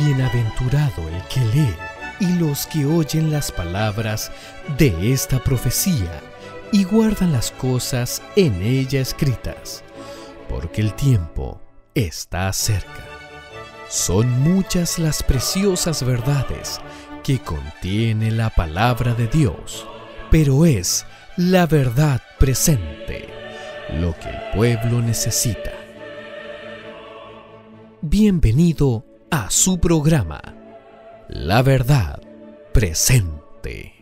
Bienaventurado el que lee y los que oyen las palabras de esta profecía y guardan las cosas en ella escritas, porque el tiempo está cerca. Son muchas las preciosas verdades que contiene la palabra de Dios, pero es la verdad presente lo que el pueblo necesita. Bienvenido a su programa, La Verdad Presente.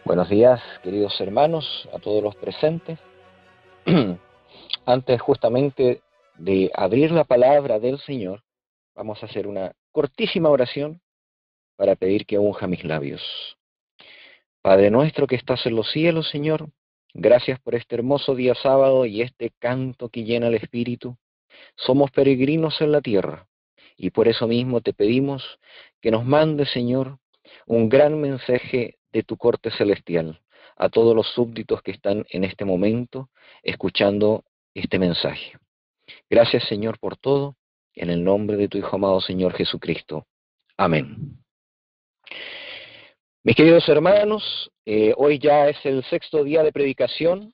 Buenos días, queridos hermanos, a todos los presentes. Antes justamente de abrir la palabra del Señor, vamos a hacer una cortísima oración para pedir que unja mis labios. Padre nuestro que estás en los cielos, Señor, gracias por este hermoso día sábado y este canto que llena el espíritu. Somos peregrinos en la tierra y por eso mismo te pedimos que nos mandes, Señor, un gran mensaje de tu corte celestial a todos los súbditos que están en este momento escuchando este mensaje. Gracias, Señor, por todo, en el nombre de tu Hijo amado, Señor Jesucristo. Amén. Mis queridos hermanos, hoy ya es el 6º día de predicación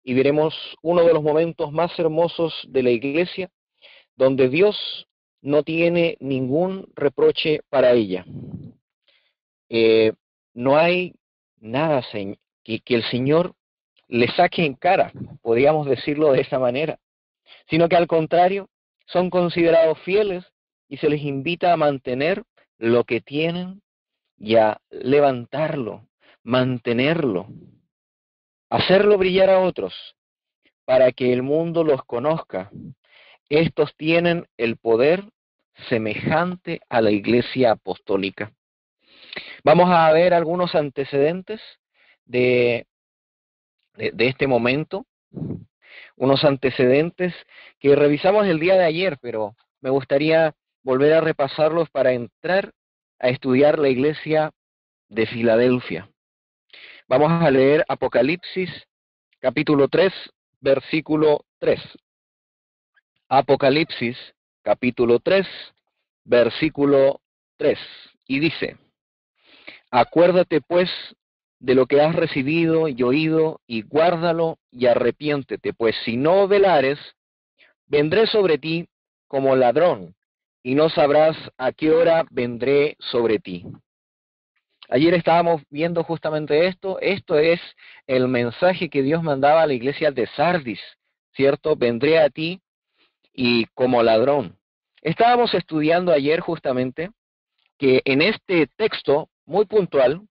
y veremos uno de los momentos más hermosos de la Iglesia, donde Dios no tiene ningún reproche para ella. No hay nada que el Señor le saque en cara, podríamos decirlo de esa manera, sino que al contrario, son considerados fieles y se les invita a mantener lo que tienen y a levantarlo, mantenerlo, hacerlo brillar a otros, para que el mundo los conozca. Estos tienen el poder semejante a la Iglesia Apostólica. Vamos a ver algunos antecedentes de este momento, unos antecedentes que revisamos el día de ayer, pero me gustaría volver a repasarlos para entrar a estudiar la Iglesia de Filadelfia. Vamos a leer Apocalipsis, capítulo 3, versículo 3. Apocalipsis, capítulo 3, versículo 3. Y dice: Acuérdate pues de lo que has recibido y oído, y guárdalo y arrepiéntete, pues si no velares, vendré sobre ti como ladrón, y no sabrás a qué hora vendré sobre ti. Ayer estábamos viendo justamente esto es el mensaje que Dios mandaba a la iglesia de Sardis, ¿cierto? Vendré a ti y como ladrón. Estábamos estudiando ayer justamente que en este texto muy puntual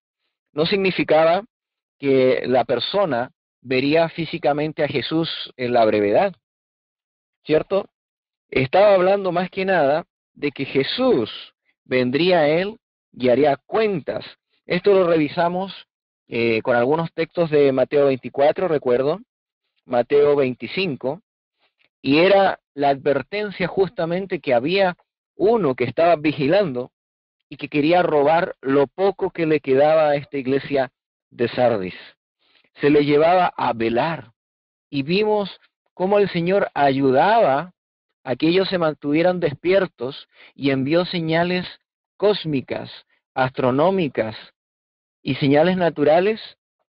no significaba que la persona vería físicamente a Jesús en la brevedad, ¿cierto? Estaba hablando más que nada de que Jesús vendría a él y haría cuentas. Esto lo revisamos con algunos textos de Mateo 24, recuerdo, Mateo 25, y era la advertencia justamente que había uno que estaba vigilando y que quería robar lo poco que le quedaba a esta iglesia de Sardis. Se le llevaba a velar y vimos cómo el Señor ayudaba a que ellos se mantuvieran despiertos y envió señales cósmicas, astronómicas y señales naturales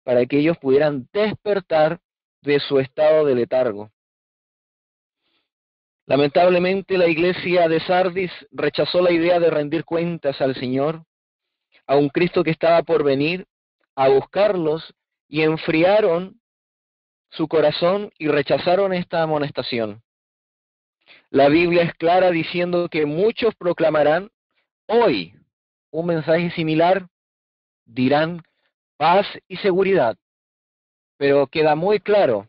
para que ellos pudieran despertar de su estado de letargo. Lamentablemente la iglesia de Sardis rechazó la idea de rendir cuentas al Señor, a un Cristo que estaba por venir, a buscarlos, y enfriaron su corazón y rechazaron esta amonestación. La Biblia es clara diciendo que muchos proclamarán hoy un mensaje similar, dirán paz y seguridad, pero queda muy claro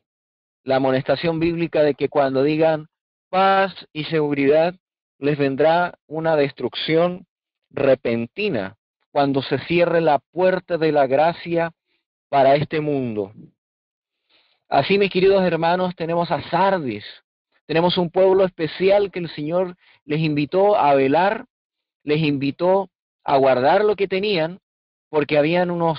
la amonestación bíblica de que cuando digan paz y seguridad, les vendrá una destrucción repentina cuando se cierre la puerta de la gracia para este mundo. Así, mis queridos hermanos, tenemos a Sardis, tenemos un pueblo especial que el Señor les invitó a velar, les invitó a guardar lo que tenían, porque habían unos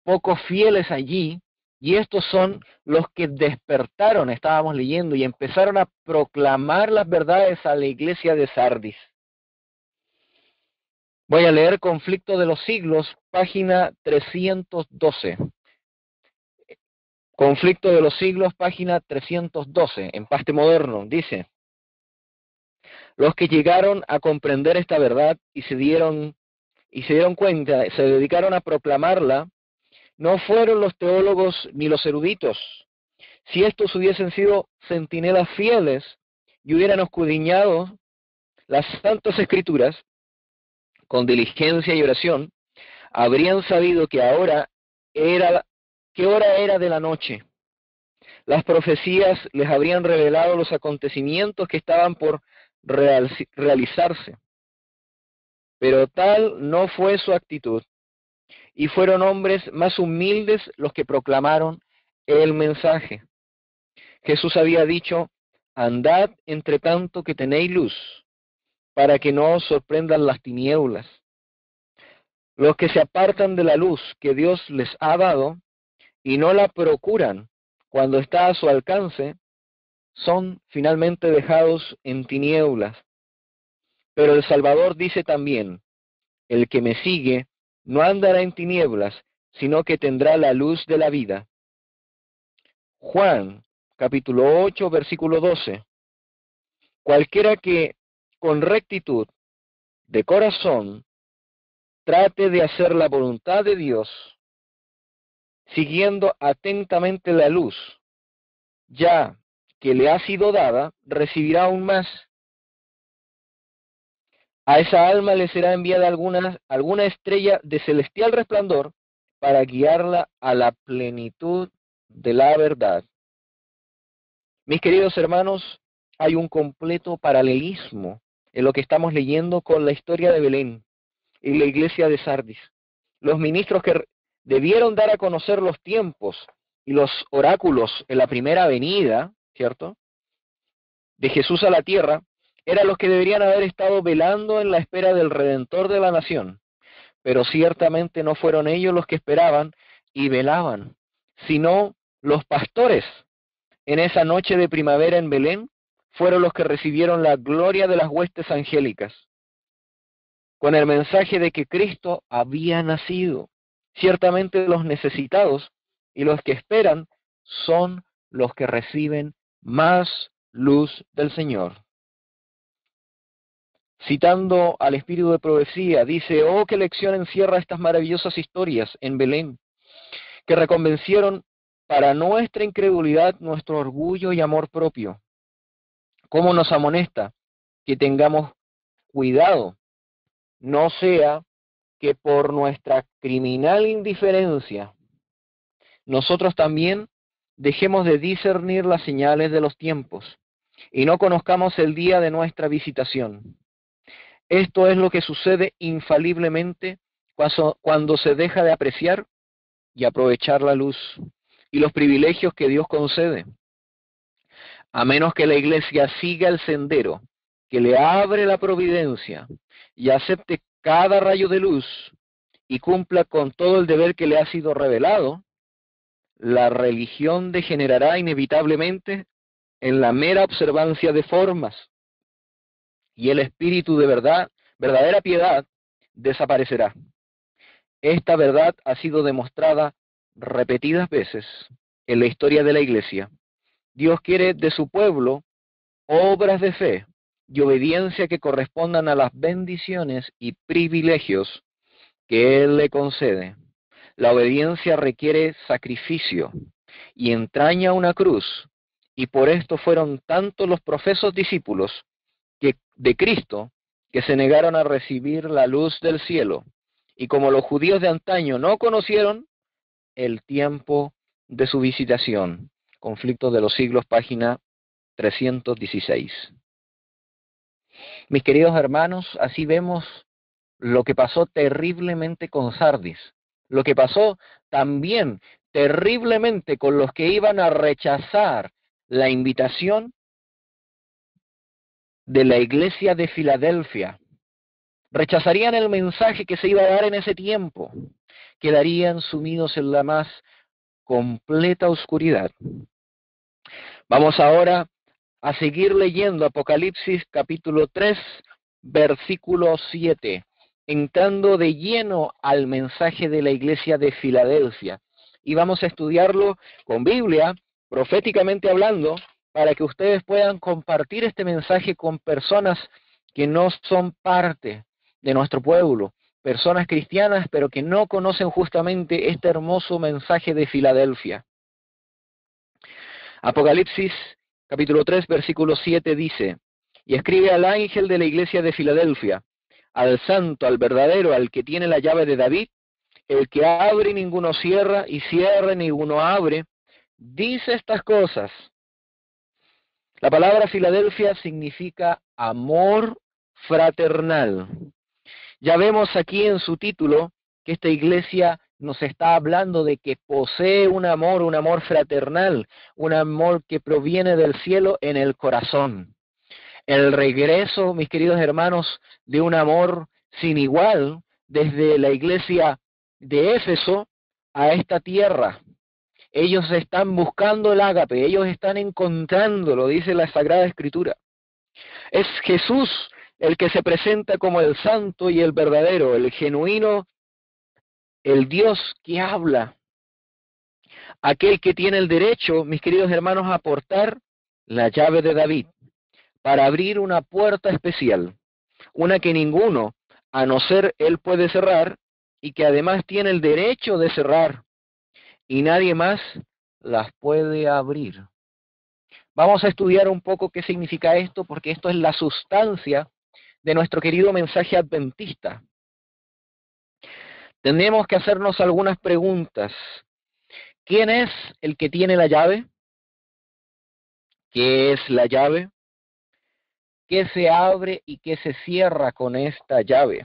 pocos fieles allí Y estos son los que despertaron, estábamos leyendo, y empezaron a proclamar las verdades a la iglesia de Sardis. Voy a leer Conflicto de los Siglos, página 312. Conflicto de los Siglos, página 312, en Paste Moderno, dice: los que llegaron a comprender esta verdad y se dieron cuenta, se dedicaron a proclamarla, no fueron los teólogos ni los eruditos. Si estos hubiesen sido centinelas fieles y hubieran escudriñado las santas escrituras con diligencia y oración, habrían sabido que qué hora era de la noche. Las profecías les habrían revelado los acontecimientos que estaban por realizarse. Pero tal no fue su actitud, y fueron hombres más humildes los que proclamaron el mensaje. Jesús había dicho: andad entre tanto que tenéis luz, para que no os sorprendan las tinieblas. Los que se apartan de la luz que Dios les ha dado y no la procuran cuando está a su alcance, son finalmente dejados en tinieblas. Pero el Salvador dice también: el que me sigue no andará en tinieblas, sino que tendrá la luz de la vida. Juan, capítulo 8, versículo 12. Cualquiera que con rectitud de corazón trate de hacer la voluntad de Dios, siguiendo atentamente la luz, ya que le ha sido dada, recibirá aún más. A esa alma le será enviada alguna estrella de celestial resplandor para guiarla a la plenitud de la verdad. Mis queridos hermanos, hay un completo paralelismo en lo que estamos leyendo con la historia de Belén y la iglesia de Sardis. Los ministros que debieron dar a conocer los tiempos y los oráculos en la primera venida, ¿cierto?, de Jesús a la tierra, eran los que deberían haber estado velando en la espera del Redentor de la nación. Pero ciertamente no fueron ellos los que esperaban y velaban, sino los pastores. En esa noche de primavera en Belén fueron los que recibieron la gloria de las huestes angélicas, con el mensaje de que Cristo había nacido. Ciertamente los necesitados y los que esperan son los que reciben más luz del Señor. Citando al espíritu de profecía, dice: oh, qué lección encierra estas maravillosas historias en Belén, que reconvencieron para nuestra incredulidad nuestro orgullo y amor propio. Cómo nos amonesta que tengamos cuidado, no sea que por nuestra criminal indiferencia nosotros también dejemos de discernir las señales de los tiempos y no conozcamos el día de nuestra visitación. Esto es lo que sucede infaliblemente cuando se deja de apreciar y aprovechar la luz y los privilegios que Dios concede. A menos que la iglesia siga el sendero que le abre la providencia y acepte cada rayo de luz y cumpla con todo el deber que le ha sido revelado, la religión degenerará inevitablemente en la mera observancia de formas, y el espíritu de verdadera piedad, desaparecerá. Esta verdad ha sido demostrada repetidas veces en la historia de la Iglesia. Dios quiere de su pueblo obras de fe y obediencia que correspondan a las bendiciones y privilegios que Él le concede. La obediencia requiere sacrificio y entraña una cruz, y por esto fueron tantos los profesos discípulos de Cristo que se negaron a recibir la luz del cielo, y como los judíos de antaño no conocieron el tiempo de su visitación. Conflicto de los Siglos, página 316. Mis queridos hermanos, así vemos lo que pasó terriblemente con Sardis, lo que pasó también terriblemente con los que iban a rechazar la invitación de la iglesia de Filadelfia. Rechazarían el mensaje que se iba a dar en ese tiempo, quedarían sumidos en la más completa oscuridad. Vamos ahora a seguir leyendo Apocalipsis capítulo 3, versículo 7, entrando de lleno al mensaje de la iglesia de Filadelfia. Y vamos a estudiarlo con Biblia, proféticamente hablando, para que ustedes puedan compartir este mensaje con personas que no son parte de nuestro pueblo, personas cristianas, pero que no conocen justamente este hermoso mensaje de Filadelfia. Apocalipsis capítulo 3, versículo 7 dice: y escribe al ángel de la iglesia de Filadelfia, al santo, al verdadero, al que tiene la llave de David, el que abre y ninguno cierra, y cierra y ninguno abre, dice estas cosas. La palabra Filadelfia significa amor fraternal. Ya vemos aquí en su título que esta iglesia nos está hablando de que posee un amor fraternal, un amor que proviene del cielo en el corazón. El regreso, mis queridos hermanos, de un amor sin igual desde la iglesia de Éfeso a esta tierra. Ellos están buscando el ágape, ellos están encontrándolo, dice la Sagrada Escritura. Es Jesús el que se presenta como el santo y el verdadero, el genuino, el Dios que habla, aquel que tiene el derecho, mis queridos hermanos, a portar la llave de David para abrir una puerta especial, una que ninguno, a no ser él, puede cerrar, y que además tiene el derecho de cerrar, y nadie más las puede abrir. Vamos a estudiar un poco qué significa esto, porque esto es la sustancia de nuestro querido mensaje adventista. Tenemos que hacernos algunas preguntas. ¿Quién es el que tiene la llave? ¿Qué es la llave? ¿Qué se abre y qué se cierra con esta llave?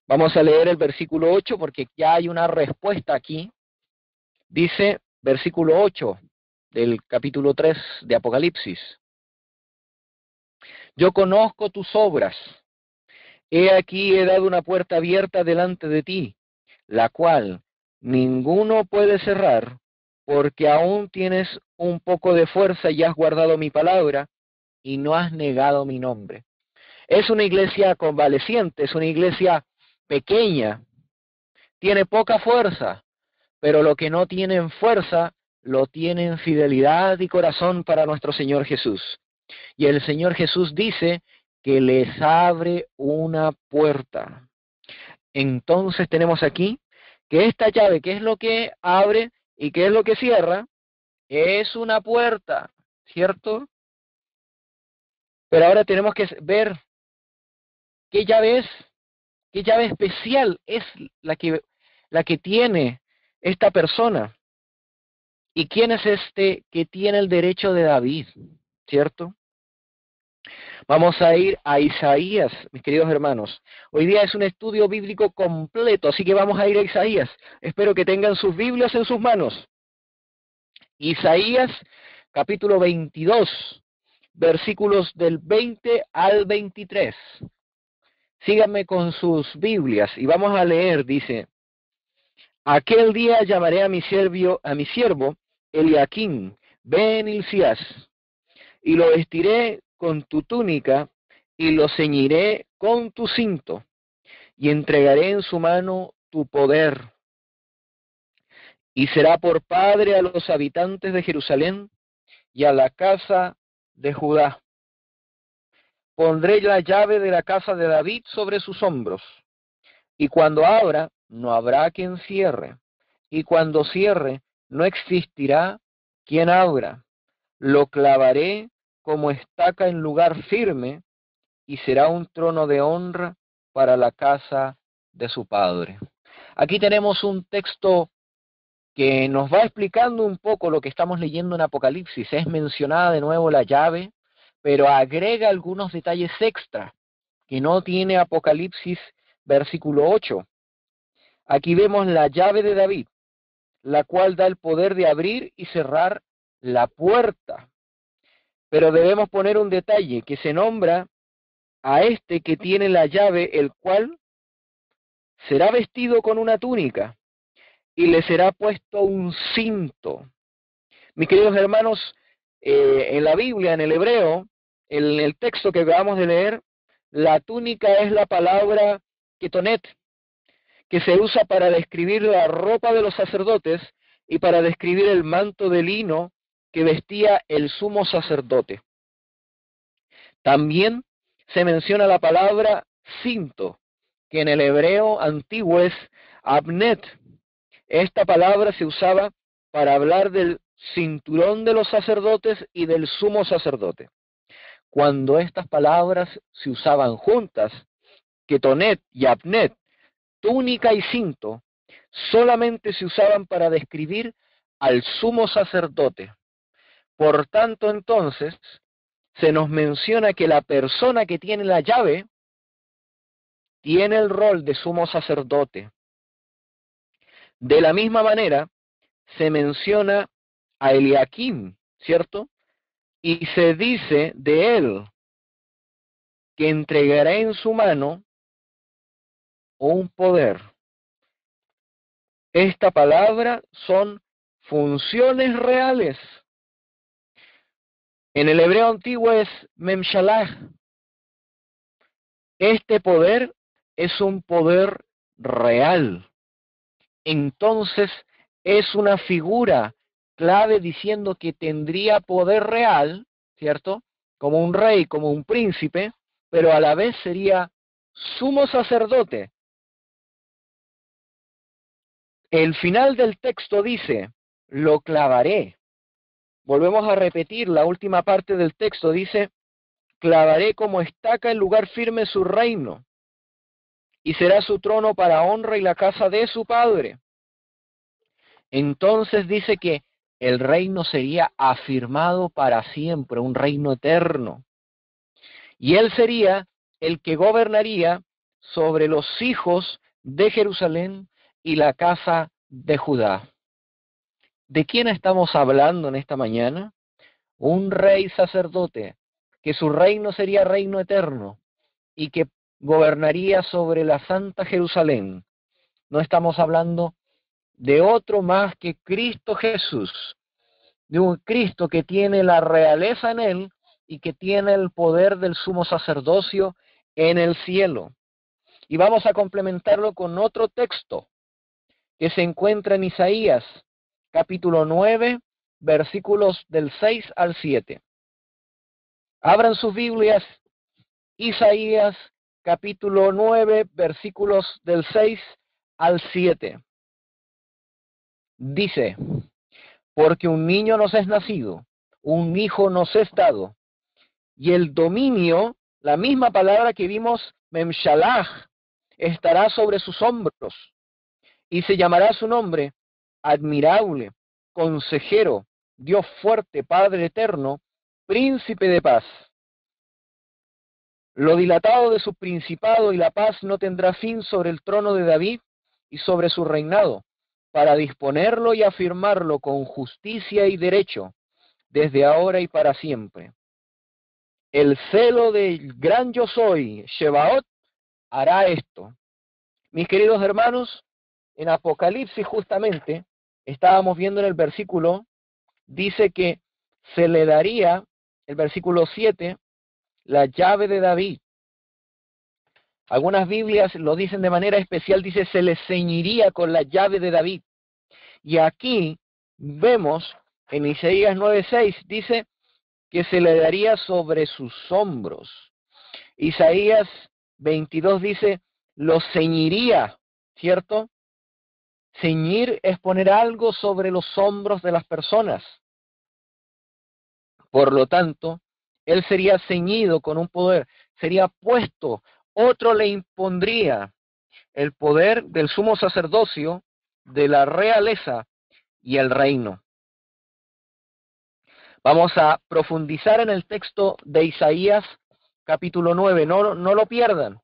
Vamos a leer el versículo 8 porque ya hay una respuesta aquí. Dice, versículo 8 del capítulo 3 de Apocalipsis: yo conozco tus obras. He aquí he dado una puerta abierta delante de ti, la cual ninguno puede cerrar, porque aún tienes un poco de fuerza y has guardado mi palabra y no has negado mi nombre. Es una iglesia convaleciente, es una iglesia pequeña, tiene poca fuerza, pero lo que no tienen fuerza, lo tienen fidelidad y corazón para nuestro Señor Jesús. Y el Señor Jesús dice que les abre una puerta. Entonces tenemos aquí que esta llave, ¿qué es lo que abre y qué es lo que cierra? Es una puerta, ¿cierto? Pero ahora tenemos que ver qué llave es, qué llave especial es la que tiene esta persona. ¿Y quién es este que tiene el derecho de David? ¿Cierto? Vamos a ir a Isaías, mis queridos hermanos. Hoy día es un estudio bíblico completo, así que vamos a ir a Isaías. Espero que tengan sus Biblias en sus manos. Isaías, capítulo 22, versículos del 20 al 23. Síganme con sus Biblias y vamos a leer, dice: aquel día llamaré a mi siervo Eliaquim, ben Hilcías, y lo vestiré con tu túnica, y lo ceñiré con tu cinto, y entregaré en su mano tu poder. Y será por padre a los habitantes de Jerusalén y a la casa de Judá. Pondré la llave de la casa de David sobre sus hombros, y cuando abra, no habrá quien cierre, y cuando cierre, no existirá quien abra. Lo clavaré como estaca en lugar firme, y será un trono de honra para la casa de su padre. Aquí tenemos un texto que nos va explicando un poco lo que estamos leyendo en Apocalipsis. Es mencionada de nuevo la llave, pero agrega algunos detalles extra que no tiene Apocalipsis versículo 8. Aquí vemos la llave de David, la cual da el poder de abrir y cerrar la puerta. Pero debemos poner un detalle, que se nombra a este que tiene la llave, el cual será vestido con una túnica. y le será puesto un cinto. Mis queridos hermanos, en la Biblia, en el hebreo, en el texto que acabamos de leer, la túnica es la palabra ketonet, que se usa para describir la ropa de los sacerdotes y para describir el manto de lino que vestía el sumo sacerdote. También se menciona la palabra cinto, que en el hebreo antiguo es abnet. Esta palabra se usaba para hablar del cinturón de los sacerdotes y del sumo sacerdote. Cuando estas palabras se usaban juntas, ketonet y abnet, túnica y cinto, solamente se usaban para describir al sumo sacerdote. Por tanto, entonces, se nos menciona que la persona que tiene la llave tiene el rol de sumo sacerdote. De la misma manera, se menciona a Eliakim, ¿cierto? Y se dice de él que entregará en su mano un poder. Esta palabra son funciones reales. En el hebreo antiguo es memshalach. Este poder es un poder real. Entonces es una figura clave diciendo que tendría poder real, ¿cierto? Como un rey, como un príncipe, pero a la vez sería sumo sacerdote. El final del texto dice, lo clavaré. Volvemos a repetir la última parte del texto, dice, clavaré como estaca en lugar firme su reino, y será su trono para honra y la casa de su padre. Entonces dice que el reino sería afirmado para siempre, un reino eterno. Y él sería el que gobernaría sobre los hijos de Jerusalén y la casa de Judá. ¿De quién estamos hablando en esta mañana? Un rey sacerdote, que su reino sería reino eterno y que gobernaría sobre la santa Jerusalén. No estamos hablando de otro más que Cristo Jesús, de un Cristo que tiene la realeza en él y que tiene el poder del sumo sacerdocio en el cielo. Y vamos a complementarlo con otro texto que se encuentra en Isaías, capítulo 9, versículos del 6 al 7. Abran sus Biblias, Isaías, capítulo 9, versículos del 6 al 7. Dice, porque un niño nos es nacido, un hijo nos es dado, y el dominio, la misma palabra que vimos, memshalach, estará sobre sus hombros, y se llamará su nombre admirable, consejero, Dios fuerte, Padre eterno, príncipe de paz. Lo dilatado de su principado y la paz no tendrá fin sobre el trono de David y sobre su reinado, para disponerlo y afirmarlo con justicia y derecho, desde ahora y para siempre. El celo del gran yo soy, Shebaot, hará esto. Mis queridos hermanos, en Apocalipsis justamente, estábamos viendo en el versículo, dice que se le daría, el versículo 7, la llave de David. Algunas Biblias lo dicen de manera especial, dice se le ceñiría con la llave de David. Y aquí vemos en Isaías 9:6 dice que se le daría sobre sus hombros. Isaías 22 dice lo ceñiría, ¿cierto? Ceñir es poner algo sobre los hombros de las personas. Por lo tanto, él sería ceñido con un poder, sería puesto, otro le impondría el poder del sumo sacerdocio, de la realeza y el reino. Vamos a profundizar en el texto de Isaías capítulo 9, no lo pierdan.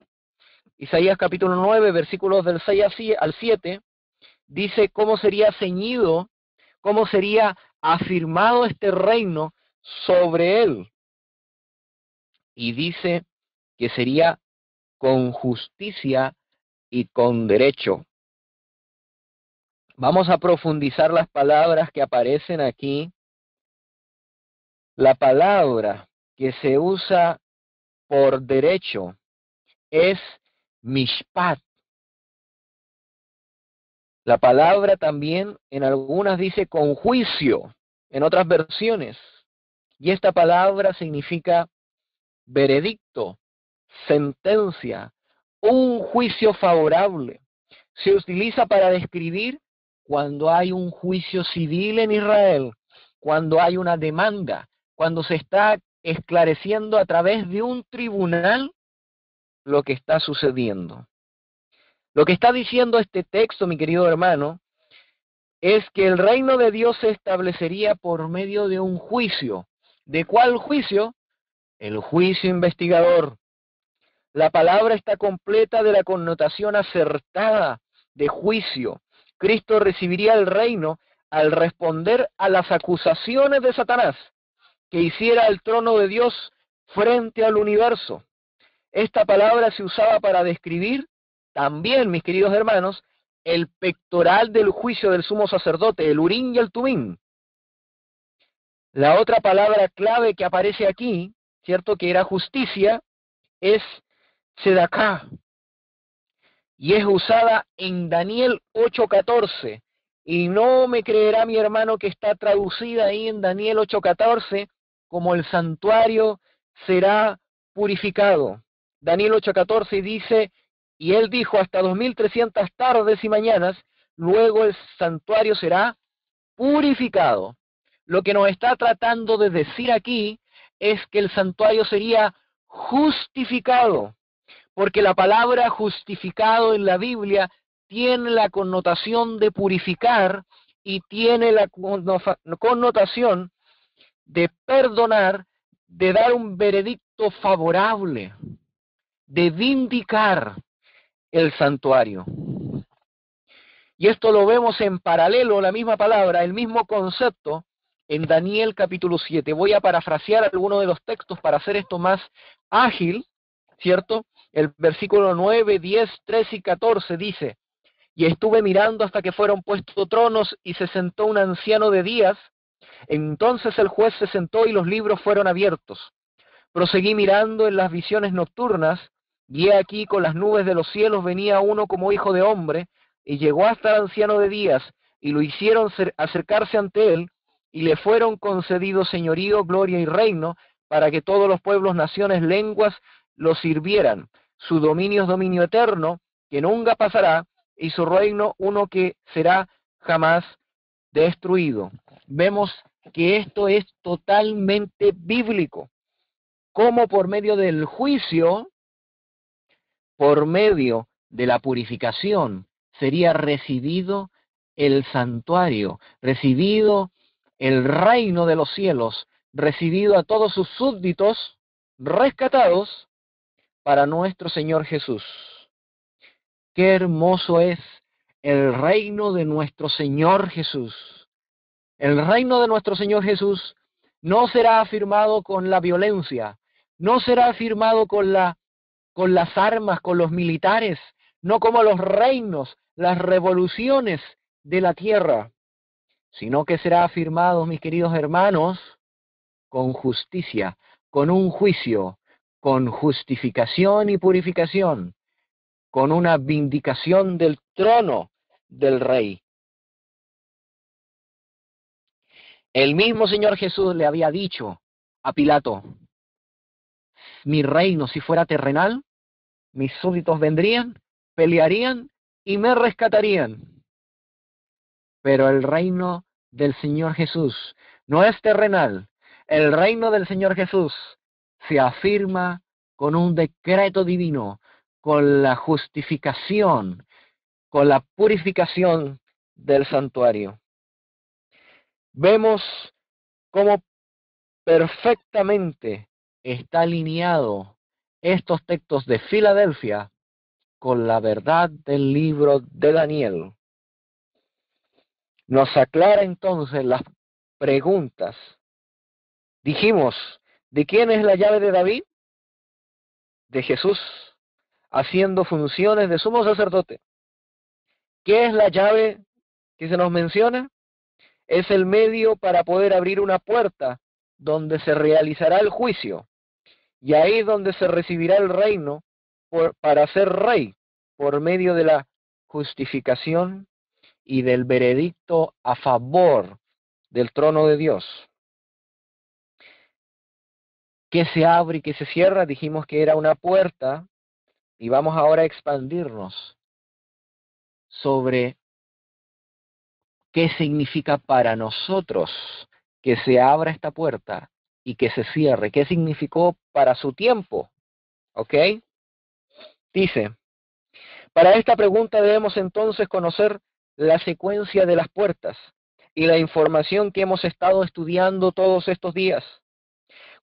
Isaías capítulo 9, versículos del 6 al 7, dice cómo sería ceñido, cómo sería afirmado este reino sobre él. Y dice que sería con justicia y con derecho. Vamos a profundizar las palabras que aparecen aquí. La palabra que se usa por derecho es mishpat. La palabra también en algunas dice con juicio, en otras versiones. Y esta palabra significa veredicto, sentencia, un juicio favorable. Se utiliza para describir cuando hay un juicio civil en Israel, cuando hay una demanda, cuando se está esclareciendo a través de un tribunal lo que está sucediendo. Lo que está diciendo este texto, mi querido hermano, es que el reino de Dios se establecería por medio de un juicio. ¿De cuál juicio? El juicio investigador. La palabra está completa de la connotación acertada de juicio. Cristo recibiría el reino al responder a las acusaciones de Satanás, que hiciera el trono de Dios frente al universo. Esta palabra se usaba para describir también, mis queridos hermanos, el pectoral del juicio del sumo sacerdote, el Urim y el Tumim. La otra palabra clave que aparece aquí, ¿cierto?, que era justicia, es Sedaká, y es usada en Daniel 8:14. Y no me creerá mi hermano que está traducida ahí en Daniel 8:14 como el santuario será purificado. Daniel 8:14 dice, y él dijo hasta 2300 tardes y mañanas, luego el santuario será purificado. Lo que nos está tratando de decir aquí es que el santuario sería justificado, porque la palabra justificado en la Biblia tiene la connotación de purificar y tiene la connotación de perdonar, de dar un veredicto favorable, de vindicar el santuario. Y esto lo vemos en paralelo, la misma palabra, el mismo concepto, en Daniel capítulo 7. Voy a parafrasear algunos de los textos para hacer esto más ágil, ¿cierto? El versículo 9, 10, 13 y 14 dice, y estuve mirando hasta que fueron puestos tronos y se sentó un anciano de días. Entonces el juez se sentó y los libros fueron abiertos. Proseguí mirando en las visiones nocturnas, y he aquí con las nubes de los cielos venía uno como hijo de hombre, y llegó hasta el anciano de días, y lo hicieron acercarse ante él, y le fueron concedidos señorío, gloria y reino, para que todos los pueblos, naciones, lenguas lo sirvieran. Su dominio es dominio eterno, que nunca pasará, y su reino uno que será jamás destruido. Vemos que esto es totalmente bíblico. Cómo por medio del juicio, por medio de la purificación, sería recibido el santuario, recibido el reino de los cielos, recibido a todos sus súbditos, rescatados para nuestro Señor Jesús. Qué hermoso es el reino de nuestro Señor Jesús. El reino de nuestro Señor Jesús no será afirmado con la violencia, no será afirmado con las armas, con los militares, no como los reinos, las revoluciones de la tierra, sino que será afirmado, mis queridos hermanos, con justicia, con un juicio, con justificación y purificación, con una vindicación del trono del rey. El mismo Señor Jesús le había dicho a Pilato, mi reino si fuera terrenal, mis súbditos vendrían, pelearían y me rescatarían. Pero el reino del Señor Jesús no es terrenal. El reino del Señor Jesús se afirma con un decreto divino, con la justificación, con la purificación del santuario. Vemos cómo perfectamente está alineado estos textos de Filadelfia con la verdad del libro de Daniel. Nos aclara entonces las preguntas. Dijimos, ¿de quién es la llave de David? De Jesús, haciendo funciones de sumo sacerdote. ¿Qué es la llave que se nos menciona es el medio para poder abrir una puerta donde se realizará el juicio, y ahí es donde se recibirá el reino para ser rey por medio de la justificación y del veredicto a favor del trono de Dios. ¿Qué se abre y qué se cierra? Dijimos que era una puerta, y vamos ahora a expandirnos sobre qué significa para nosotros que se abra esta puerta y que se cierre, qué significó para su tiempo. ¿Ok? Dice, para esta pregunta debemos entonces conocer la secuencia de las puertas y la información que hemos estado estudiando todos estos días.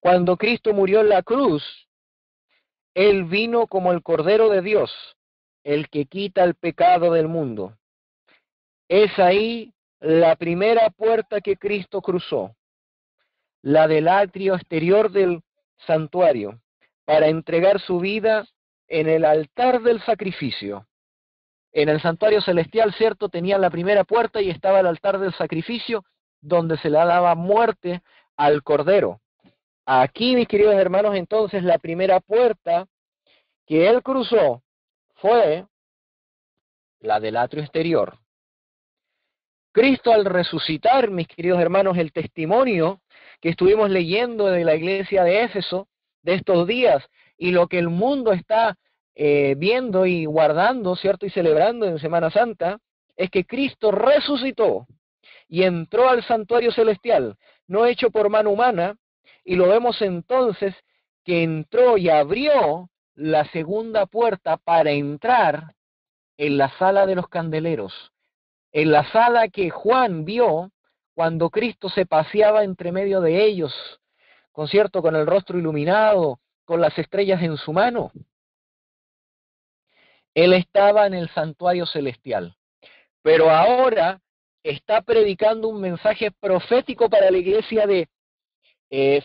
Cuando Cristo murió en la cruz, Él vino como el Cordero de Dios, el que quita el pecado del mundo. Es ahí la primera puerta que Cristo cruzó, la del atrio exterior del santuario, para entregar su vida en el altar del sacrificio. En el santuario celestial, cierto, tenía la primera puerta y estaba el altar del sacrificio, donde se le daba muerte al Cordero. Aquí, mis queridos hermanos, entonces la primera puerta que él cruzó fue la del atrio exterior. Cristo, al resucitar, mis queridos hermanos, el testimonio que estuvimos leyendo de la iglesia de Éfeso de estos días y lo que el mundo está viendo y guardando, ¿cierto? Y celebrando en Semana Santa, es que Cristo resucitó y entró al santuario celestial, no hecho por mano humana, y lo vemos entonces que entró y abrió la segunda puerta para entrar en la sala de los candeleros, en la sala que Juan vio cuando Cristo se paseaba entre medio de ellos, con cierto, con el rostro iluminado, con las estrellas en su mano. Él estaba en el santuario celestial, pero ahora está predicando un mensaje profético para la iglesia de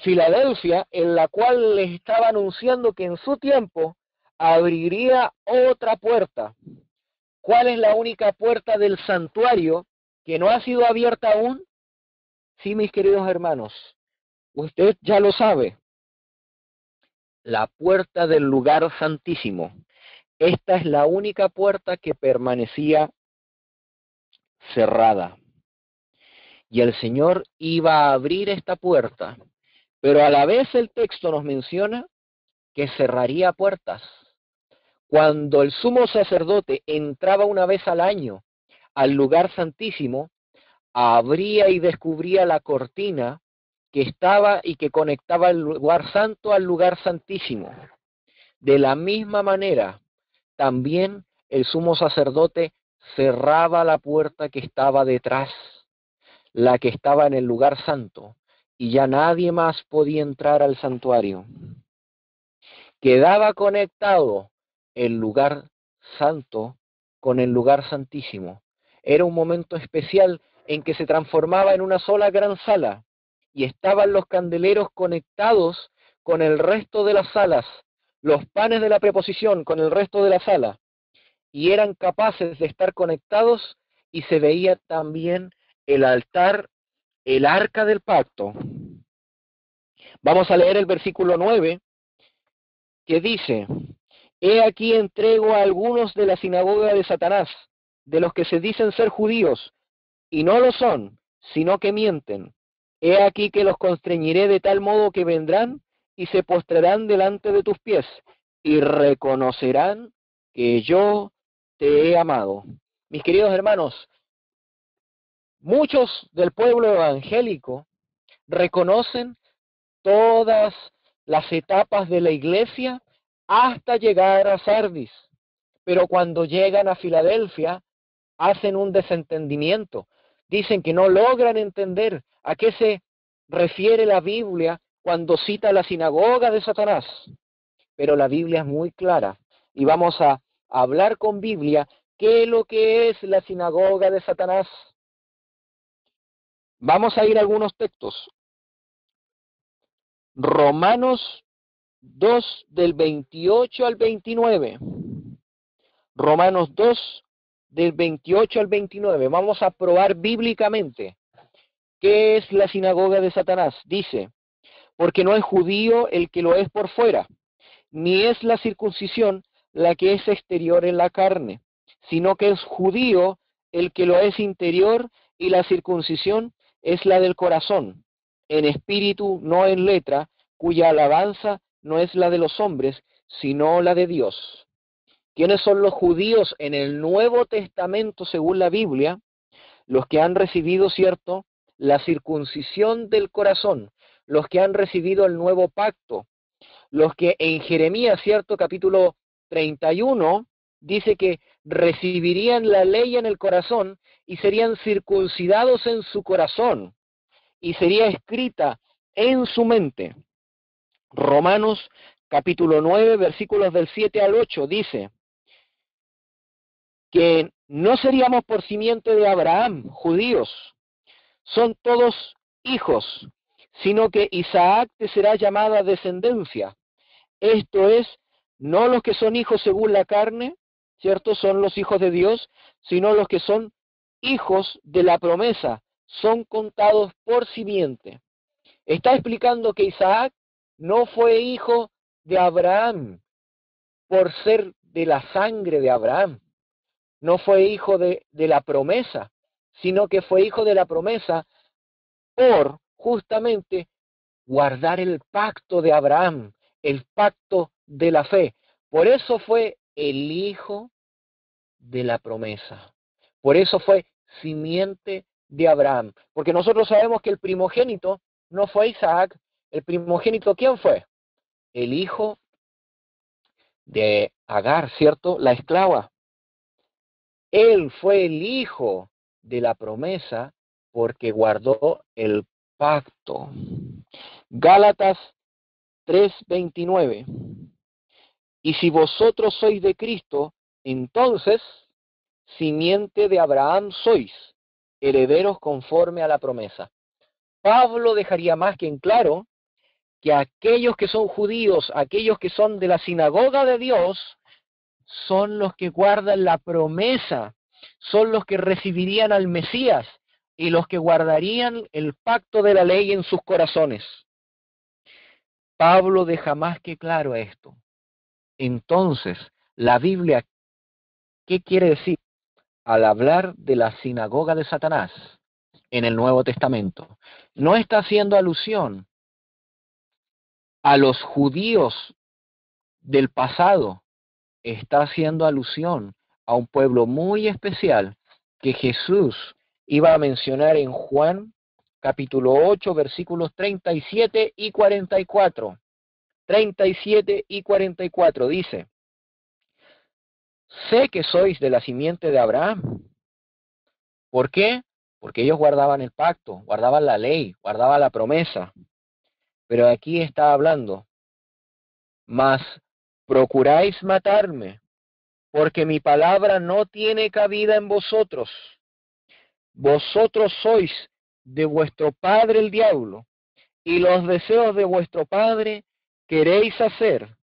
Filadelfia, en la cual les estaba anunciando que en su tiempo abriría otra puerta. ¿Cuál es la única puerta del santuario que no ha sido abierta aún? Sí, mis queridos hermanos, usted ya lo sabe, la puerta del lugar santísimo. Esta es la única puerta que permanecía cerrada. Y el Señor iba a abrir esta puerta, pero a la vez el texto nos menciona que cerraría puertas. Cuando el sumo sacerdote entraba una vez al año al lugar santísimo, abría y descubría la cortina que estaba y que conectaba el lugar santo al lugar santísimo. De la misma manera, también el sumo sacerdote cerraba la puerta que estaba detrás, la que estaba en el lugar santo, y ya nadie más podía entrar al santuario. Quedaba conectado el lugar santo con el lugar santísimo. Era un momento especial en que se transformaba en una sola gran sala y estaban los candeleros conectados con el resto de las salas, los panes de la preposición con el resto de la sala, y eran capaces de estar conectados, y se veía también el altar, el arca del pacto. Vamos a leer el versículo 9, que dice: He aquí entrego a algunos de la sinagoga de Satanás, de los que se dicen ser judíos, y no lo son, sino que mienten. He aquí que los constreñiré de tal modo que vendrán y se postrarán delante de tus pies, y reconocerán que yo te he amado. Mis queridos hermanos, muchos del pueblo evangélico reconocen todas las etapas de la iglesia hasta llegar a Sardis, pero cuando llegan a Filadelfia hacen un desentendimiento. Dicen que no logran entender a qué se refiere la Biblia cuando cita la sinagoga de Satanás. Pero la Biblia es muy clara y vamos a hablar con Biblia qué es lo que es la sinagoga de Satanás. Vamos a ir a algunos textos. Romanos 2 del 28 al 29. Romanos 2 del 28 al 29. Vamos a probar bíblicamente qué es la sinagoga de Satanás. Dice, porque no es judío el que lo es por fuera, ni es la circuncisión la que es exterior en la carne, sino que es judío el que lo es interior, y la circuncisión es la del corazón, en espíritu, no en letra, cuya alabanza no es la de los hombres, sino la de Dios. ¿Quiénes son los judíos en el Nuevo Testamento según la Biblia? Los que han recibido, ¿cierto?, la circuncisión del corazón, los que han recibido el nuevo pacto, los que en Jeremías, ¿cierto?, capítulo 31, dice que recibirían la ley en el corazón y serían circuncidados en su corazón y sería escrita en su mente. Romanos capítulo 9, versículos del 7 al 8, dice que no seríamos por simiente de Abraham, judíos, son todos hijos, sino que Isaac te será llamada descendencia. Esto es, no los que son hijos según la carne, ¿cierto? Son los hijos de Dios, sino los que son hijos de la promesa, son contados por simiente. Está explicando que Isaac no fue hijo de Abraham por ser de la sangre de Abraham, no fue hijo de la promesa, sino que fue hijo de la promesa por justamente guardar el pacto de Abraham, el pacto de la fe. Por eso fue el hijo de la promesa. Por eso fue simiente de Abraham. Porque nosotros sabemos que el primogénito no fue Isaac. El primogénito, ¿quién fue? El hijo de Agar, ¿cierto? La esclava. Él fue el hijo de la promesa porque guardó el pacto. Gálatas 3:29. Y si vosotros sois de Cristo, entonces simiente de Abraham sois, herederos conforme a la promesa. Pablo dejaría más que en claro que aquellos que son judíos, aquellos que son de la sinagoga de Dios, son los que guardan la promesa, son los que recibirían al Mesías y los que guardarían el pacto de la ley en sus corazones. Pablo deja más que claro esto. Entonces, la Biblia, ¿qué quiere decir al hablar de la sinagoga de Satanás en el Nuevo Testamento? No está haciendo alusión a los judíos del pasado, está haciendo alusión a un pueblo muy especial que Jesús iba a mencionar en Juan capítulo 8, versículos 37 y 44. 37 y 44 dice: sé que sois de la simiente de Abraham. ¿Por qué? Porque ellos guardaban el pacto, guardaban la ley, guardaban la promesa. Pero aquí está hablando: mas procuráis matarme, porque mi palabra no tiene cabida en vosotros. Vosotros sois de vuestro padre el diablo, y los deseos de vuestro padre queréis hacer.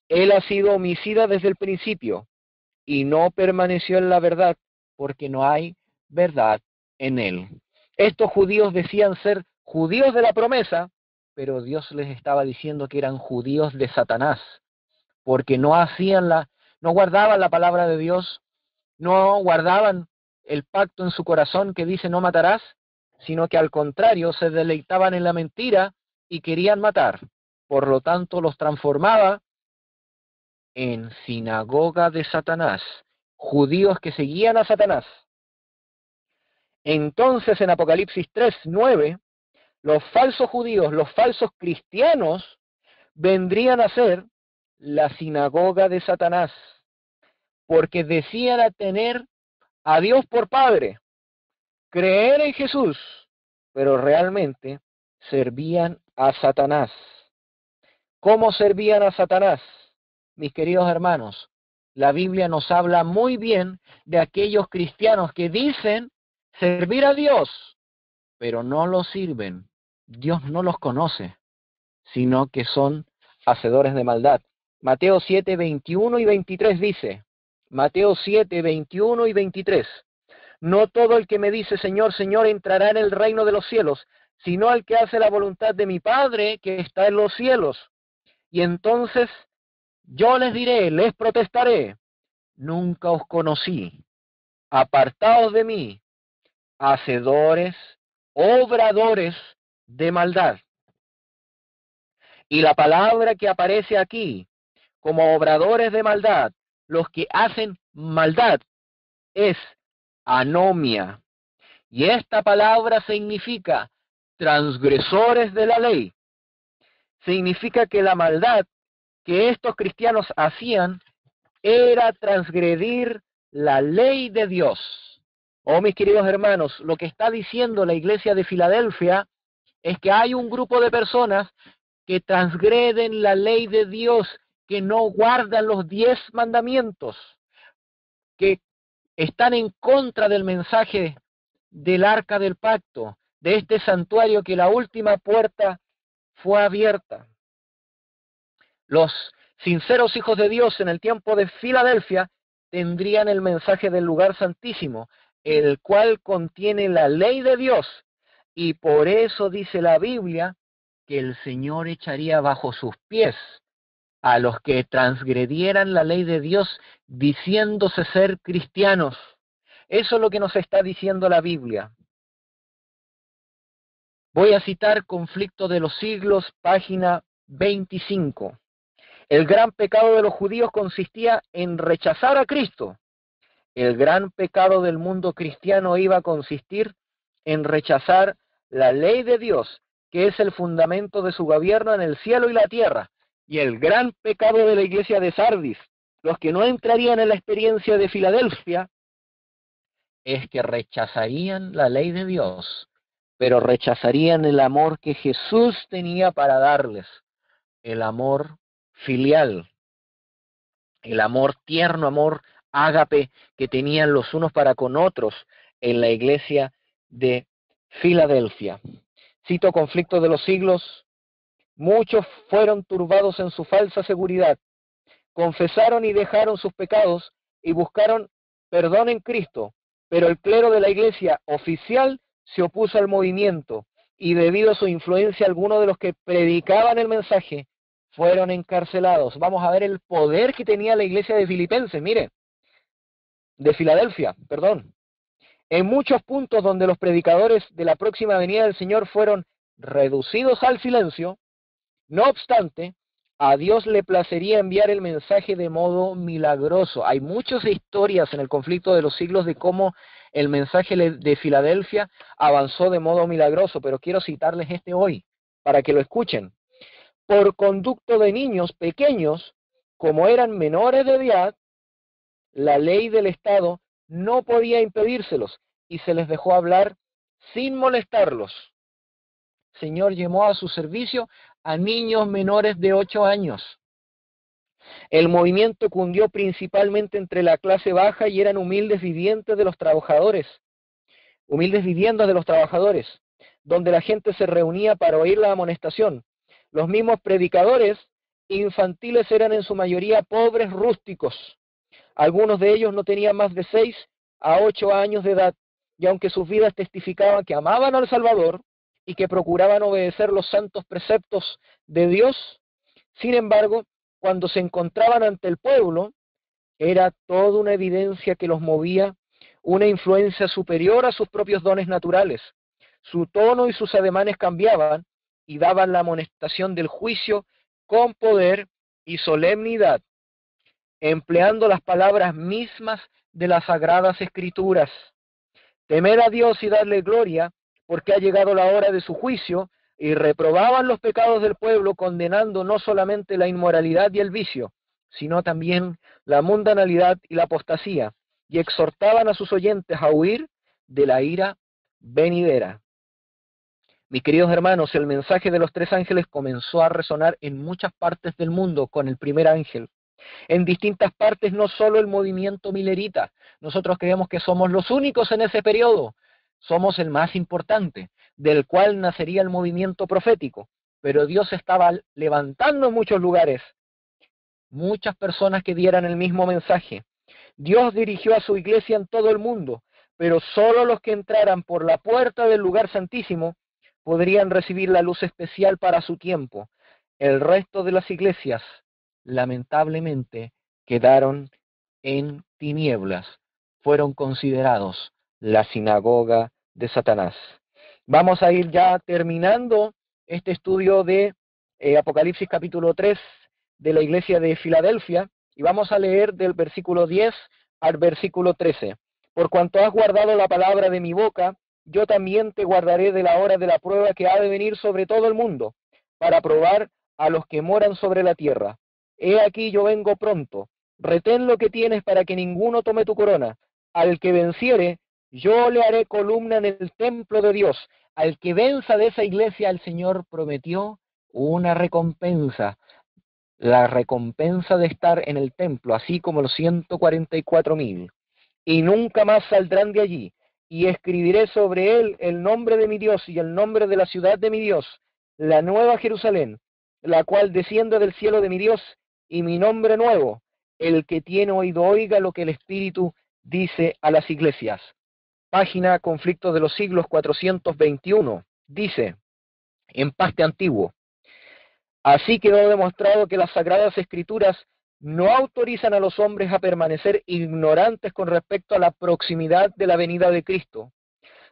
Él ha sido homicida desde el principio, y no permaneció en la verdad, porque no hay verdad en él. Estos judíos decían ser judíos de la promesa, pero Dios les estaba diciendo que eran judíos de Satanás, porque no guardaban la palabra de Dios, no guardaban el pacto en su corazón que dice no matarás, sino que al contrario se deleitaban en la mentira y querían matar. Por lo tanto, los transformaba en sinagoga de Satanás, judíos que seguían a Satanás. Entonces en Apocalipsis 3:9, los falsos judíos, los falsos cristianos, vendrían a ser la sinagoga de Satanás, porque decían a tener a Dios por Padre, creer en Jesús, pero realmente servían a Satanás. ¿Cómo servían a Satanás? Mis queridos hermanos, la Biblia nos habla muy bien de aquellos cristianos que dicen servir a Dios, pero no lo sirven. Dios no los conoce, sino que son hacedores de maldad. Mateo 7:21 y 23 dice: Mateo 7, 21 y 23. No todo el que me dice Señor, Señor entrará en el reino de los cielos, sino el que hace la voluntad de mi Padre que está en los cielos. Y entonces yo les diré, les protestaré, nunca os conocí, apartaos de mí, hacedores, obradores de maldad. Y la palabra que aparece aquí como obradores de maldad, los que hacen maldad, es anomia. Y esta palabra significa transgresores de la ley. Significa que la maldad que estos cristianos hacían era transgredir la ley de Dios. Oh, mis queridos hermanos, lo que está diciendo la iglesia de Filadelfia es que hay un grupo de personas que transgreden la ley de Dios, que no guardan los 10 mandamientos, que están en contra del mensaje del arca del pacto, de este santuario que la última puerta fue abierta. Los sinceros hijos de Dios en el tiempo de Filadelfia tendrían el mensaje del lugar santísimo, el cual contiene la ley de Dios, y por eso dice la Biblia que el Señor echaría bajo sus pies a los que transgredieran la ley de Dios diciéndose ser cristianos. Eso es lo que nos está diciendo la Biblia. Voy a citar Conflicto de los Siglos, página 25. El gran pecado de los judíos consistía en rechazar a Cristo. El gran pecado del mundo cristiano iba a consistir en rechazar la ley de Dios, que es el fundamento de su gobierno en el cielo y la tierra. Y el gran pecado de la iglesia de Sardis, los que no entrarían en la experiencia de Filadelfia, es que rechazarían la ley de Dios, pero rechazarían el amor que Jesús tenía para darles, el amor filial, el amor tierno, amor ágape que tenían los unos para con otros en la iglesia de Filadelfia. Cito Conflicto de los Siglos. Muchos fueron turbados en su falsa seguridad, confesaron y dejaron sus pecados y buscaron perdón en Cristo, pero el clero de la iglesia oficial se opuso al movimiento y debido a su influencia algunos de los que predicaban el mensaje fueron encarcelados. Vamos a ver el poder que tenía la iglesia de Filipenses, mire, de Filadelfia, perdón. En muchos puntos donde los predicadores de la próxima venida del Señor fueron reducidos al silencio, no obstante, a Dios le placería enviar el mensaje de modo milagroso. Hay muchas historias en el Conflicto de los Siglos de cómo el mensaje de Filadelfia avanzó de modo milagroso, pero quiero citarles este hoy, para que lo escuchen. Por conducto de niños pequeños, como eran menores de edad, la ley del Estado no podía impedírselos y se les dejó hablar sin molestarlos. El Señor llamó a su servicio a niños menores de 8 años. El movimiento cundió principalmente entre la clase baja y eran humildes viviendas de los trabajadores, donde la gente se reunía para oír la amonestación. Los mismos predicadores infantiles eran en su mayoría pobres rústicos. Algunos de ellos no tenían más de 6 a 8 años de edad, y aunque sus vidas testificaban que amaban al Salvador y que procuraban obedecer los santos preceptos de Dios, sin embargo, cuando se encontraban ante el pueblo, era toda una evidencia que los movía una influencia superior a sus propios dones naturales. Su tono y sus ademanes cambiaban y daban la amonestación del juicio con poder y solemnidad, empleando las palabras mismas de las Sagradas Escrituras. Temer a Dios y darle gloria, porque ha llegado la hora de su juicio, y reprobaban los pecados del pueblo, condenando no solamente la inmoralidad y el vicio, sino también la mundanalidad y la apostasía, y exhortaban a sus oyentes a huir de la ira venidera. Mis queridos hermanos, el mensaje de los 3 ángeles comenzó a resonar en muchas partes del mundo con el primer ángel. En distintas partes, no solo el movimiento milerita. Nosotros creemos que somos los únicos en ese periodo. Somos el más importante, del cual nacería el movimiento profético. Pero Dios estaba levantando en muchos lugares muchas personas que dieran el mismo mensaje. Dios dirigió a su iglesia en todo el mundo, pero solo los que entraran por la puerta del lugar santísimo podrían recibir la luz especial para su tiempo. El resto de las iglesias, lamentablemente, quedaron en tinieblas, fueron considerados la sinagoga de Satanás. Vamos a ir ya terminando este estudio de Apocalipsis capítulo 3 de la iglesia de Filadelfia, y vamos a leer del versículo 10 al versículo 13. Por cuanto has guardado la palabra de mi boca, yo también te guardaré de la hora de la prueba que ha de venir sobre todo el mundo, para probar a los que moran sobre la tierra. He aquí yo vengo pronto. Retén lo que tienes para que ninguno tome tu corona. Al que venciere, yo le haré columna en el templo de Dios. Al que venza de esa iglesia, el Señor prometió una recompensa. La recompensa de estar en el templo, así como los 144,000. Y nunca más saldrán de allí. Y escribiré sobre él el nombre de mi Dios y el nombre de la ciudad de mi Dios, la nueva Jerusalén, la cual desciende del cielo de mi Dios, y mi nombre nuevo. El que tiene oído oiga lo que el Espíritu dice a las iglesias. Página Conflictos de los Siglos 421. Dice, en paste antiguo: así quedó demostrado que las Sagradas Escrituras no autorizan a los hombres a permanecer ignorantes con respecto a la proximidad de la venida de Cristo.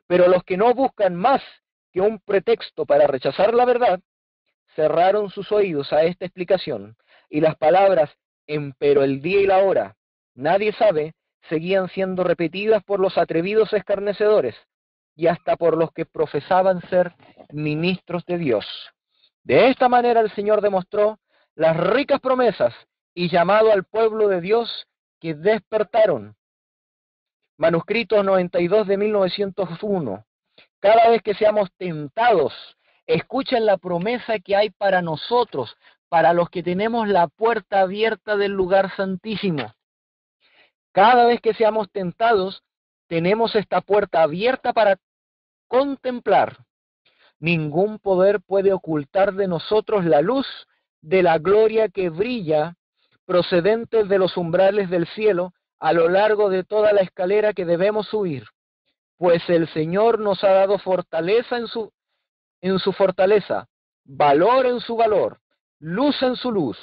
Pero los que no buscan más que un pretexto para rechazar la verdad, cerraron sus oídos a esta explicación, y las palabras empero el día y la hora, nadie sabe, seguían siendo repetidas por los atrevidos escarnecedores y hasta por los que profesaban ser ministros de Dios. De esta manera el Señor demostró las ricas promesas y llamado al pueblo de Dios que despertaron. Manuscrito 92 de 1901. Cada vez que seamos tentados, escuchen la promesa que hay para nosotros, para los que tenemos la puerta abierta del lugar santísimo. Cada vez que seamos tentados, tenemos esta puerta abierta para contemplar. Ningún poder puede ocultar de nosotros la luz de la gloria que brilla procedente de los umbrales del cielo a lo largo de toda la escalera que debemos subir, pues el Señor nos ha dado fortaleza en su fortaleza, valor en su valor, luz en su luz.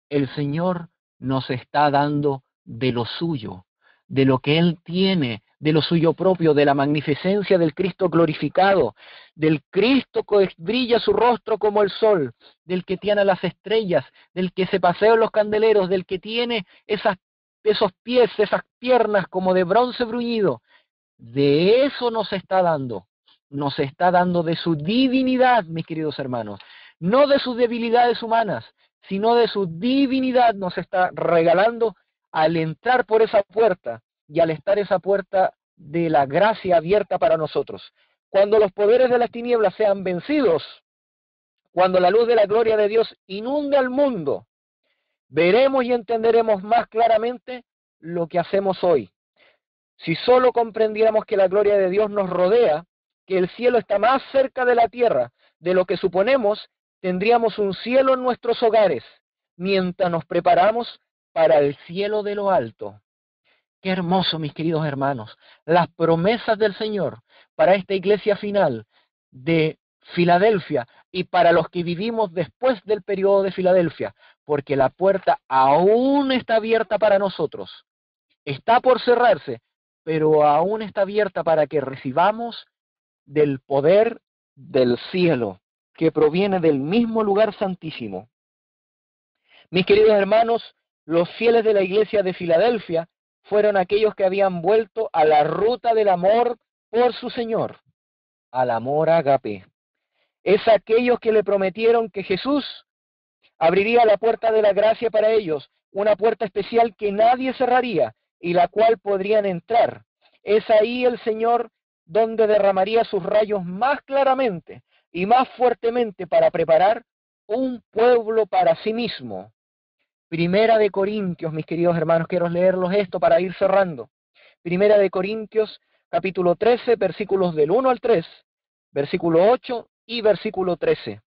El Señor nos está dando de lo suyo, de lo que Él tiene, de lo suyo propio, de la magnificencia del Cristo glorificado, del Cristo que brilla su rostro como el sol, del que tiene las estrellas, del que se pasea en los candeleros, del que tiene esos pies, esas piernas como de bronce bruñido. De eso nos está dando de su divinidad, mis queridos hermanos, no de sus debilidades humanas, sino de su divinidad nos está regalando al entrar por esa puerta y al estar esa puerta de la gracia abierta para nosotros. Cuando los poderes de las tinieblas sean vencidos, cuando la luz de la gloria de Dios inunde al mundo, veremos y entenderemos más claramente lo que hacemos hoy. Si solo comprendiéramos que la gloria de Dios nos rodea, que el cielo está más cerca de la tierra de lo que suponemos, tendríamos un cielo en nuestros hogares, mientras nos preparamos para el cielo de lo alto. Qué hermoso, mis queridos hermanos, las promesas del Señor para esta iglesia final de Filadelfia y para los que vivimos después del periodo de Filadelfia, porque la puerta aún está abierta para nosotros. Está por cerrarse, pero aún está abierta para que recibamos del poder del cielo, que proviene del mismo lugar santísimo. Mis queridos hermanos, los fieles de la iglesia de Filadelfia fueron aquellos que habían vuelto a la ruta del amor por su Señor, al amor ágape. Es aquellos que le prometieron que Jesús abriría la puerta de la gracia para ellos, una puerta especial que nadie cerraría y la cual podrían entrar. Es ahí el Señor donde derramaría sus rayos más claramente y más fuertemente para preparar un pueblo para sí mismo. Primera de Corintios, mis queridos hermanos, quiero leerlos esto para ir cerrando. Primera de Corintios, capítulo 13, versículos del 1 al 3, versículo 8 y versículo 13.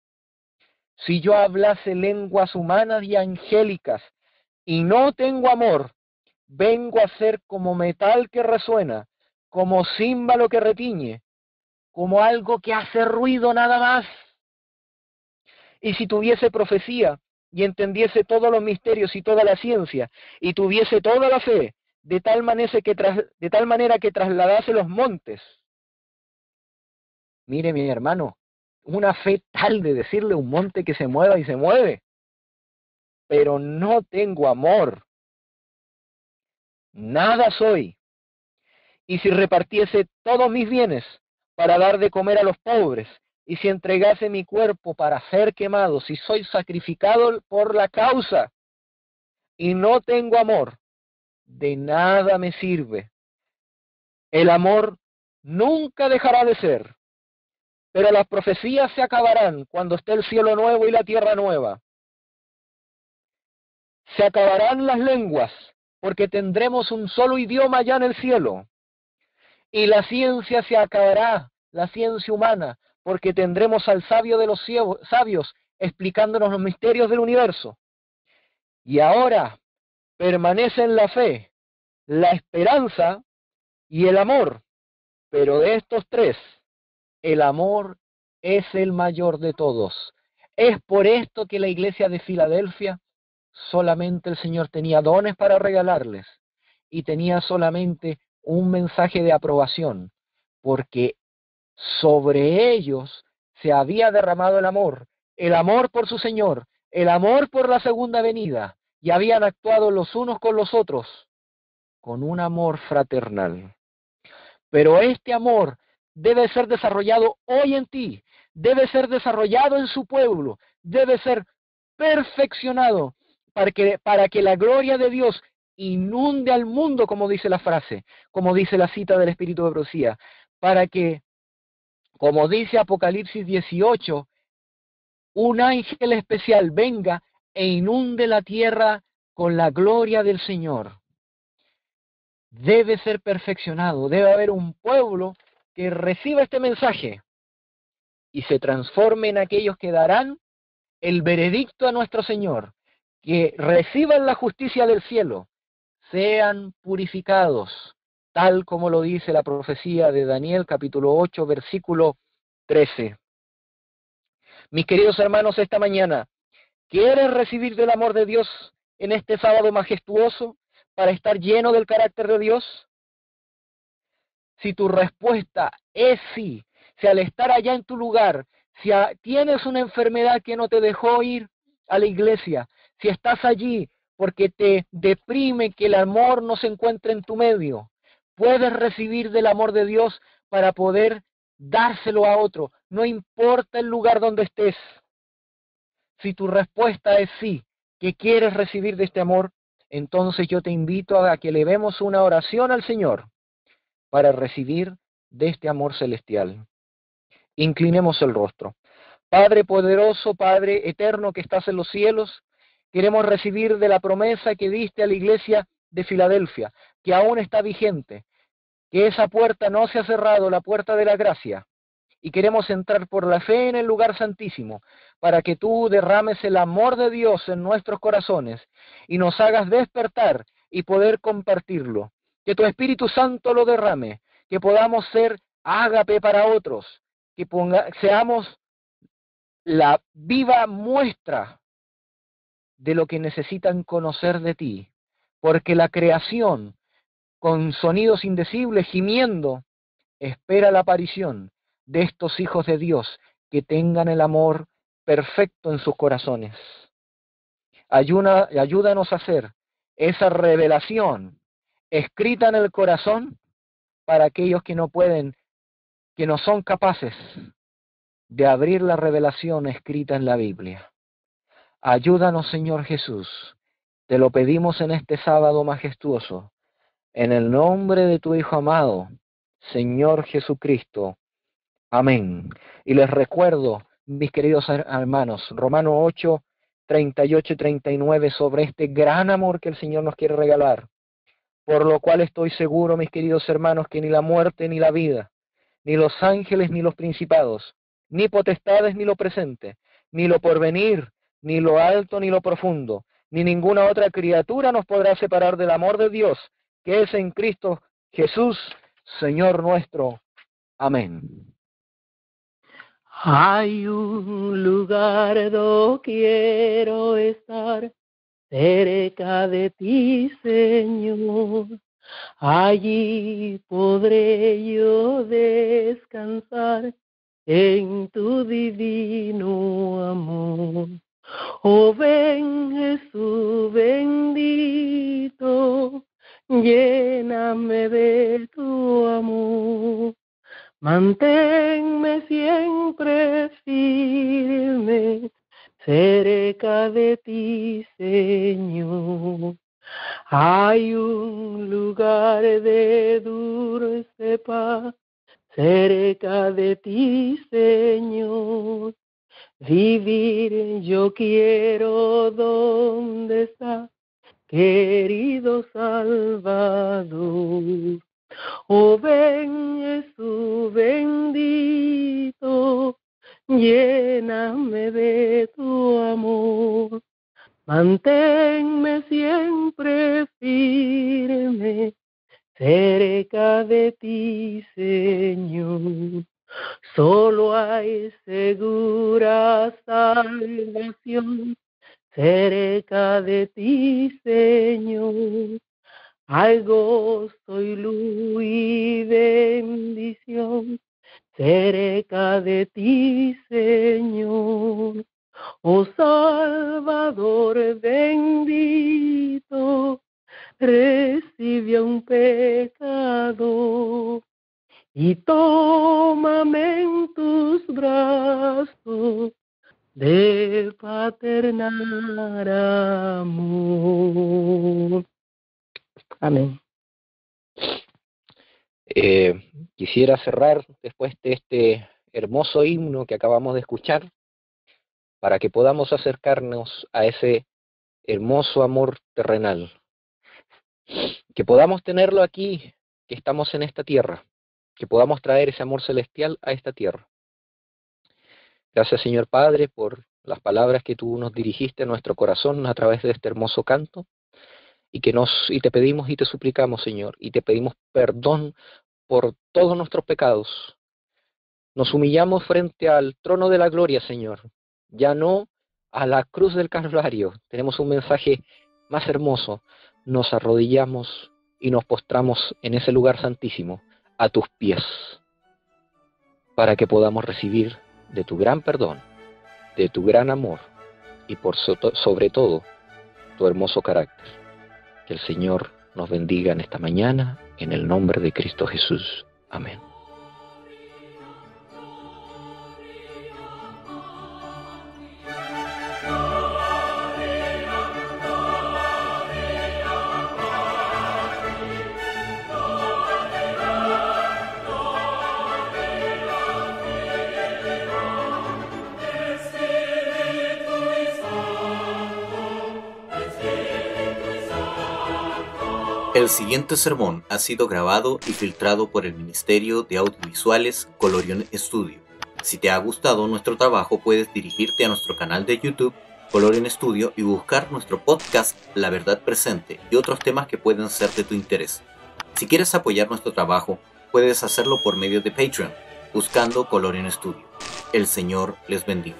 Si yo hablase lenguas humanas y angélicas y no tengo amor, vengo a ser como metal que resuena, como címbalo que retiñe, como algo que hace ruido nada más. Y si tuviese profecía y entendiese todos los misterios y toda la ciencia, y tuviese toda la fe, de tal manera que trasladase los montes. Mire, mi hermano, una fe tal de decirle a un monte que se mueva y se mueve, pero no tengo amor, nada soy. Y si repartiese todos mis bienes para dar de comer a los pobres, y si entregase mi cuerpo para ser quemado, si soy sacrificado por la causa y no tengo amor, de nada me sirve. El amor nunca dejará de ser, pero las profecías se acabarán cuando esté el cielo nuevo y la tierra nueva. Se acabarán las lenguas, porque tendremos un solo idioma ya en el cielo. Y la ciencia se acabará, la ciencia humana, porque tendremos al sabio de los sabios explicándonos los misterios del universo. Y ahora permanecen la fe, la esperanza y el amor. Pero de estos tres, el amor es el mayor de todos. Es por esto que la iglesia de Filadelfia solamente el Señor tenía dones para regalarles y tenía solamente un mensaje de aprobación, porque sobre ellos se había derramado el amor por su Señor, el amor por la segunda venida, y habían actuado los unos con los otros con un amor fraternal. Pero este amor debe ser desarrollado hoy en ti, debe ser desarrollado en su pueblo, debe ser perfeccionado para que la gloria de Dios inunde al mundo, como dice la frase, como dice la cita del Espíritu de Profecía, para que, como dice Apocalipsis 18, un ángel especial venga e inunde la tierra con la gloria del Señor. Debe ser perfeccionado, debe haber un pueblo que reciba este mensaje y se transforme en aquellos que darán el veredicto a nuestro Señor, que reciban la justicia del cielo, sean purificados, tal como lo dice la profecía de Daniel capítulo 8, versículo 13. Mis queridos hermanos, esta mañana, ¿quieres recibir del amor de Dios en este sábado majestuoso para estar lleno del carácter de Dios? Si tu respuesta es sí, si al estar allá en tu lugar, si tienes una enfermedad que no te dejó ir a la iglesia, si estás allí porque te deprime que el amor no se encuentre en tu medio, puedes recibir del amor de Dios para poder dárselo a otro, no importa el lugar donde estés. Si tu respuesta es sí, que quieres recibir de este amor, entonces yo te invito a que elevemos una oración al Señor para recibir de este amor celestial. Inclinemos el rostro. Padre poderoso, Padre eterno que estás en los cielos, queremos recibir de la promesa que diste a la iglesia de Filadelfia, que aún está vigente, que esa puerta no se ha cerrado, la puerta de la gracia, y queremos entrar por la fe en el lugar santísimo, para que tú derrames el amor de Dios en nuestros corazones y nos hagas despertar y poder compartirlo. Que tu Espíritu Santo lo derrame, que podamos ser ágape para otros, que seamos la viva muestra de lo que necesitan conocer de ti, porque la creación, con sonidos indecibles, gimiendo, espera la aparición de estos hijos de Dios que tengan el amor perfecto en sus corazones. Ayúdanos a hacer esa revelación escrita en el corazón para aquellos que no pueden, que no son capaces de abrir la revelación escrita en la Biblia. Ayúdanos, Señor Jesús. Te lo pedimos en este sábado majestuoso, en el nombre de tu Hijo amado, Señor Jesucristo. Amén. Y les recuerdo, mis queridos hermanos, Romanos 8, 38 y 39, sobre este gran amor que el Señor nos quiere regalar. Por lo cual estoy seguro, mis queridos hermanos, que ni la muerte ni la vida, ni los ángeles ni los principados, ni potestades ni lo presente, ni lo porvenir, ni lo alto ni lo profundo, ni ninguna otra criatura nos podrá separar del amor de Dios, que es en Cristo Jesús, Señor nuestro. Amén. Hay un lugar donde quiero estar, cerca de ti, Señor. Allí podré yo descansar en tu divino amor. Oh, ven Jesús bendito, lléname de tu amor. Manténme siempre firme, cerca de ti, Señor. Hay un lugar de dulce paz, cerca de ti, Señor. Vivir yo quiero donde está, querido Salvador. Oh, ven Jesús bendito, lléname de tu amor. Manténme siempre firme, cerca de ti, Señor. Solo hay segura salvación, cerca de ti, Señor. Hay gozo y luz y bendición, cerca de ti, Señor. Oh Salvador bendito, recibe a un pecador y tómame en tus brazos de paternal amor. Amén. Quisiera cerrar después de este hermoso himno que acabamos de escuchar, para que podamos acercarnos a ese hermoso amor terrenal, que podamos tenerlo aquí, que estamos en esta tierra, que podamos traer ese amor celestial a esta tierra. Gracias, Señor Padre, por las palabras que tú nos dirigiste a nuestro corazón a través de este hermoso canto, y te pedimos y te suplicamos, Señor, y te pedimos perdón por todos nuestros pecados. Nos humillamos frente al trono de la gloria, Señor, ya no a la cruz del Calvario. Tenemos un mensaje más hermoso. Nos arrodillamos y nos postramos en ese lugar santísimo, a tus pies, para que podamos recibir de tu gran perdón, de tu gran amor y sobre todo tu hermoso carácter. Que el Señor nos bendiga en esta mañana, en el nombre de Cristo Jesús. Amén. El siguiente sermón ha sido grabado y filtrado por el Ministerio de Audiovisuales Colorion Studio. Si te ha gustado nuestro trabajo, puedes dirigirte a nuestro canal de YouTube, Colorion Studio, y buscar nuestro podcast La Verdad Presente y otros temas que pueden ser de tu interés. Si quieres apoyar nuestro trabajo, puedes hacerlo por medio de Patreon, buscando Colorion Studio. El Señor les bendiga.